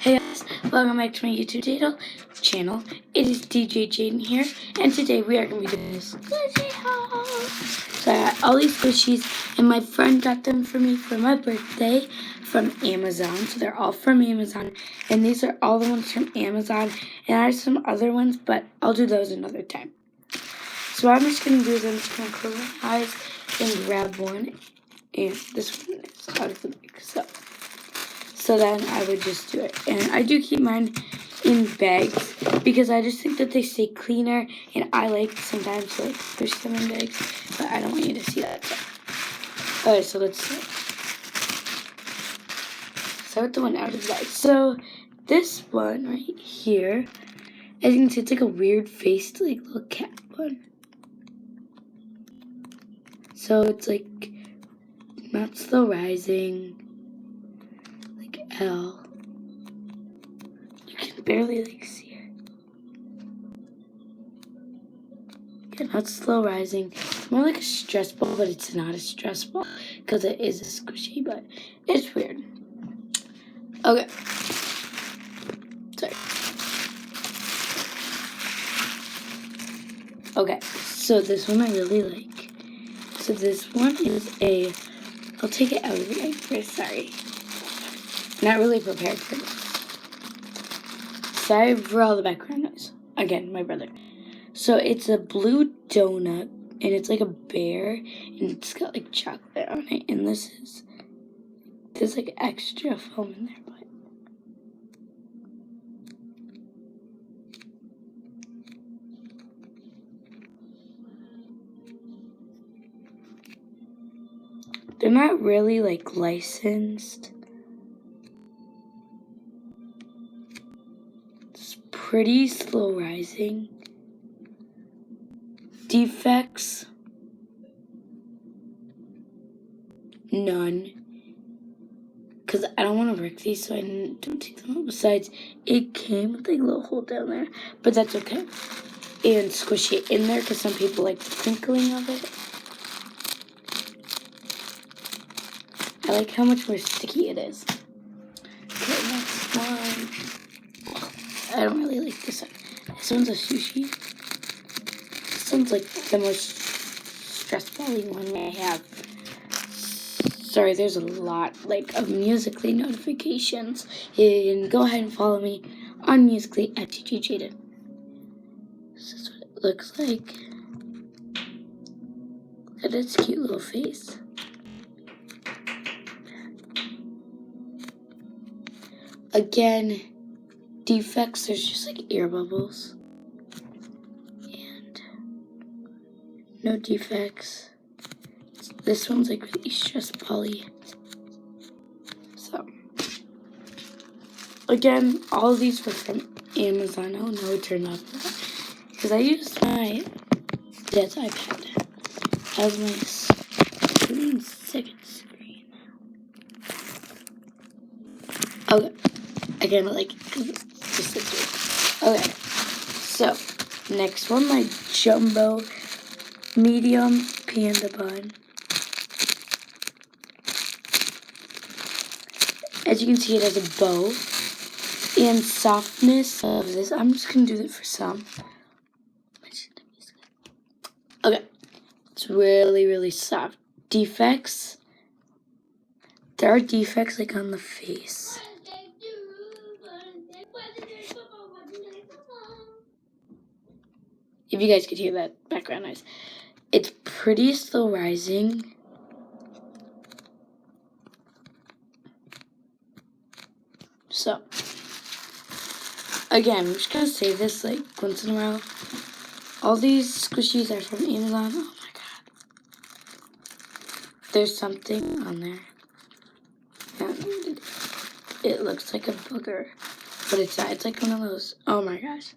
Hey guys, welcome back to my YouTube channel. It is DJ Jaden here, and today we are going to be doing this glitchy haul. So I got all these squishies, and my friend got them for me for my birthday from Amazon. So they're all from Amazon, and these are all the ones from Amazon, and I have some other ones, but I'll do those another time. So what I'm just going to do is I'm just going to close my eyes and grab one, and this one is out of the bag. So then I would just do it. And I do keep mine in bags because I just think that they stay cleaner, and I like sometimes to push them in bags, but I don't want you to see that. Alright, so let's start with the one out of the bag. So this one right here, as you can see, it's like a weird faced like little cat one. So it's like not slow rising, like L. You can barely see her. Yeah, not slow rising. It's more like a stress ball, but it's not a stress ball because it is a squishy, but it's weird. Okay. Sorry. Okay, so this one I really like. So this one is I'll take it out of the bag first, sorry. Not really prepared for this. Sorry for all the background noise. Again, my brother. So it's a blue donut, and it's like a bear, and it's got like chocolate on it, and there's like extra foam in there, but they're not really like licensed. It's pretty slow rising. Defects, none. Because I don't want to wreck these, so I don't take them out. Besides, it came with like a little hole down there, but that's okay. And squish it in there because some people like the crinkling of it. I like how much more sticky it is. Okay, next one. I don't really like this one. This one's a sushi. This one's like the most stress-balling one I have. Sorry, there's a lot of Musical.ly notifications. And go ahead and follow me on Musical.ly at DJ Jaden. This is what it looks like. Look at its cute little face. Again, defects, there's just like air bubbles. And no defects. This one's like really stress poly. So, again, all of these were from Amazon. Oh no, it turned off. Because I used my dad's iPad as my second screen. Okay. Again, I like it because it's just a joke. Okay. So, next one, my jumbo medium panda bun. As you can see, it has a bow. And softness of this, I'm just going to do it for some. Okay. It's really, really soft. Defects. There are defects like on the face. If you guys could hear that background noise. It's pretty slow rising. So, again, I'm just going to say this once in a while. All these squishies are from Amazon. Oh my god. There's something on there. It looks like a booger, but it's not. It's like one of those. Oh my gosh.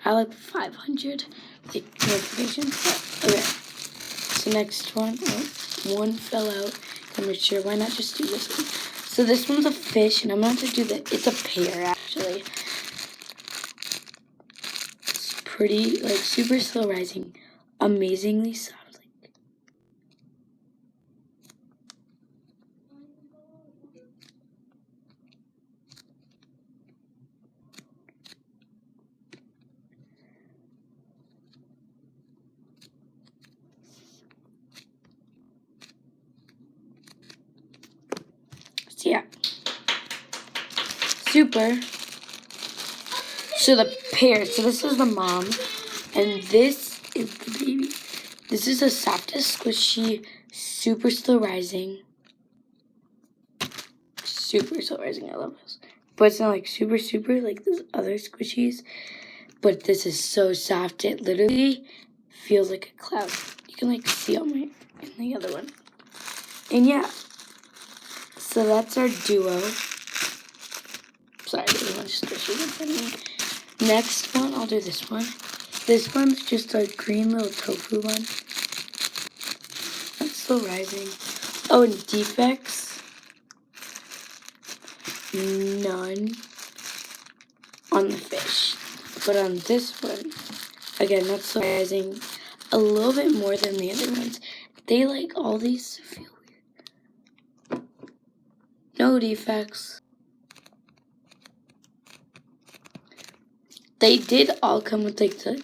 I like 500 notifications. Okay. So next one. Oh, one fell out. I'm not sure. Why not just do this one? So this one's a fish, and I'm going to do it's a pear actually. It's pretty, super slow rising, amazingly soft. super. So the pair. So this is the mom, and this is the baby. This is the softest, squishy, super slow rising. Super slow rising. I love this. But it's not like super like those other squishies. But this is so soft. It literally feels like a cloud. You can like see on my in the other one. And yeah. So that's our duo. Sorry, there's a bunch of squishies in front of me. Next one, I'll do this one. This one's just a green little tofu one. That's still rising. Oh, and defects. None on the fish. But on this one, again, that's still rising a little bit more than the other ones. They like all these feel weird. No defects. They did all come with like the,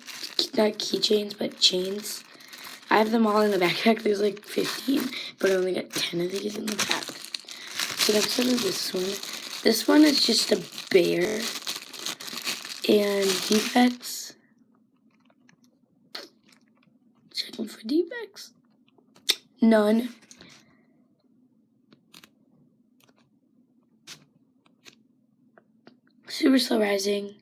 not keychains, but chains. I have them all in the backpack. There's like 15, but I only got 10 of these in the pack. So next one is this one. This one is just a bear. And defects. Checking for defects. None. Super slow rising.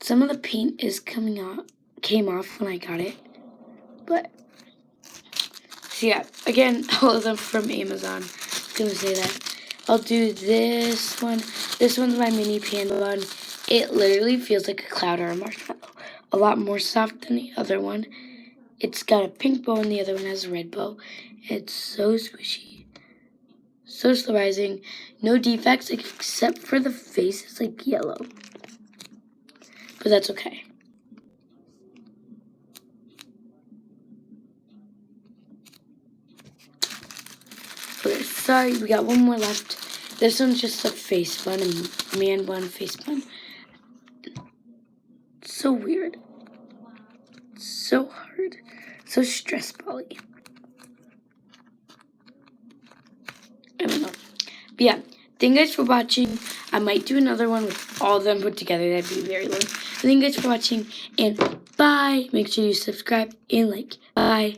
Some of the paint is came off when I got it. But, so yeah, again, all of them from Amazon. I was gonna say that. I'll do this one. This one's my mini panda one. It literally feels like a cloud or a marshmallow. A lot more soft than the other one. It's got a pink bow and the other one has a red bow. It's so squishy. So slow rising. No defects except for the face is like yellow. But that's okay. Okay, sorry, we got one more left. This one's just a face bun, a man bun, face bun. So weird. So hard. So stress bally. I don't know. But yeah, thank you guys for watching. I might do another one with all of them put together. That'd be very long. Thank you guys for watching, and bye. Make sure you subscribe and like. Bye.